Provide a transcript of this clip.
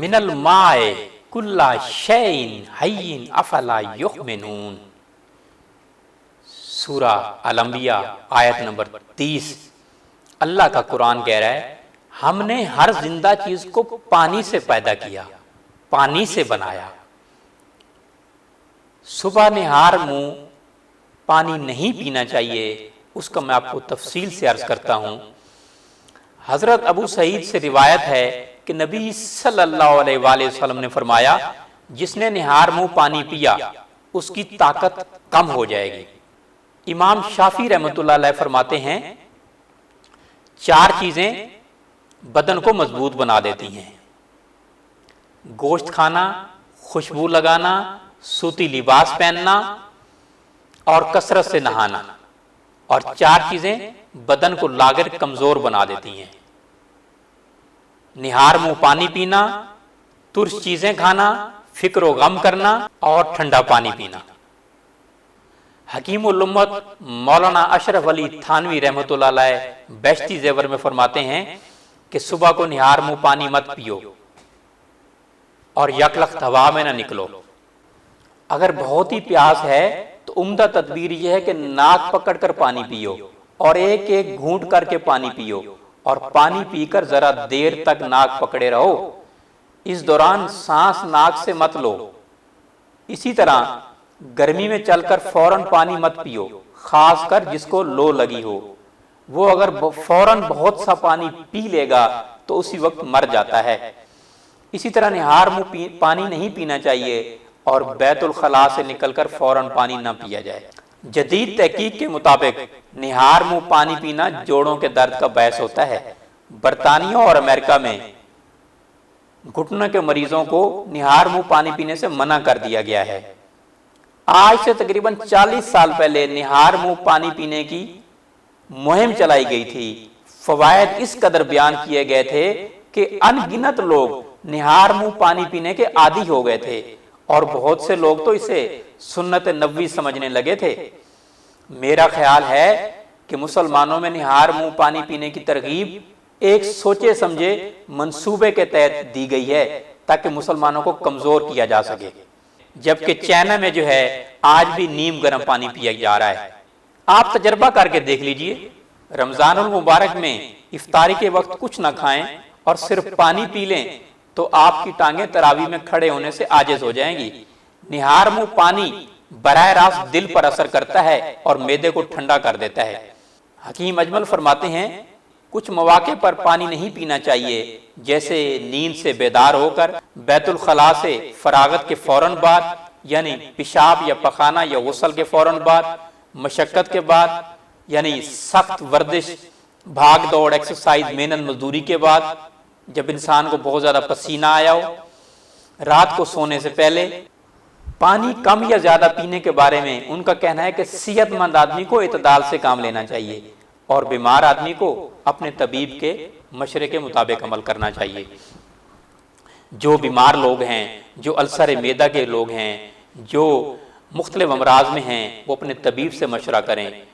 मिनल माए कुल्ला शैइन हय्यिन अफला युमिनून। सूरा अल-अंबिया आयत नंबर 30। अल्लाह का कुरान कह रहा है, हमने हर जिंदा चीज को पानी से पैदा किया, पानी से बनाया। सुबह निहार मुंह पानी नहीं पीना चाहिए, उसका मैं आपको तफसील से अर्ज करता हूं। हजरत अबू सईद से रिवायत है कि नबी सल्लल्लाहु अलैहि वसल्लम ने फरमाया, जिसने निहार मुंह पानी पिया उसकी ताकत कम हो जाएगी। इमाम शाफी रहमतुल्लाह अलैह फरमाते हैं, 4 चीजें बदन को मजबूत बना देती हैं: गोश्त खाना, खुशबू लगाना, सूती लिबास पहनना और कसरत से नहाना। और 4 चीजें बदन को लागर कमजोर बना देती हैं: निहार मुंह पानी पीना, तुर्श चीजें खाना, फिक्र गम करना और ठंडा पानी पीना। हकीमुल उम्मत मौलाना अशरफ अली थानवी रहमतुल्लाह अलैह बेश्ती ज़ेवर में फरमाते हैं कि सुबह को निहार मुंह पानी मत पियो और यकलख्त हवा में ना निकलो। अगर बहुत ही प्यास है तो उम्दा तदबीर यह है कि नाक पकड़कर पानी पियो और एक एक घूंट करके पानी पियो और पानी पीकर जरा देर तक नाक पकड़े रहो। इस दौरान सांस नाक से मत लो। इसी तरह गर्मी में चलकर फौरन पानी मत पियो, खासकर जिसको लो लगी हो। वो अगर फौरन बहुत सा पानी पी लेगा तो उसी वक्त मर जाता है। इसी तरह निहार मुंह पानी नहीं पीना चाहिए और बैतुल खला से निकलकर फौरन पानी ना पिया जाए। जदीद तहकीक के मुताबिक निहार मुंह पानी पीना जोड़ों के दर्द का बायस होता है। बरतानिया और अमेरिका में घुटनों के मरीजों को निहार मुंह पानी पीने से मना कर दिया गया है। आज से तकरीबन 40 साल पहले निहार मुंह पानी पीने की मुहिम चलाई गई थी। फवायद इस कदर बयान किए गए थे कि अनगिनत लोग निहार मुंह पानी पीने के आदी हो गए थे और बहुत से लोग तो इसे सुन्नत नबवी समझने लगे थे। मेरा ख्याल है कि मुसलमानों में निहार मुंह पानी पीने की तरगीब एक सोचे समझे मंसूबे के तहत दी गई है ताकि मुसलमानों को कमजोर किया जा सके। जबकि चाइना में जो है आज भी नीम गर्म पानी पिया जा रहा है। आप तजर्बा करके देख लीजिए, रमजानुल मुबारक में इफ्तारी के वक्त कुछ ना खाएं और सिर्फ पानी पी लें तो आपकी टांगें तरावी में खड़े होने से आजिज हो जाएंगी। निहार मुंह पानी बराह रास्त दिल पर असर करता है और मैदे को ठंडा कर देता है। हकीम अजमल फरमाते हैं, कुछ मौके पर पानी नहीं पीना चाहिए, जैसे नींद से बेदार होकर, बैतुल खला से फरागत के फौरन बाद यानी पेशाब या पखाना या गुस्ल के फौरन बाद, मशक्कत के बाद यानी सख्त वर्जिश, भाग दौड़, एक्सरसाइज, मेहनत मजदूरी के बाद, जब इंसान को बहुत ज्यादा पसीना आया हो, रात को सोने से पहले। पानी कम या ज्यादा पीने के बारे में उनका कहना है कि सेहतमंद आदमी को इतदाल से काम लेना चाहिए और बीमार आदमी को अपने तबीब के मशवरे के मुताबिक अमल करना चाहिए। जो बीमार लोग हैं, जो अल्सर मैदा के लोग हैं, जो मुख्तलिफ अमराज में हैं, वो अपने तबीब से मशवरा करें।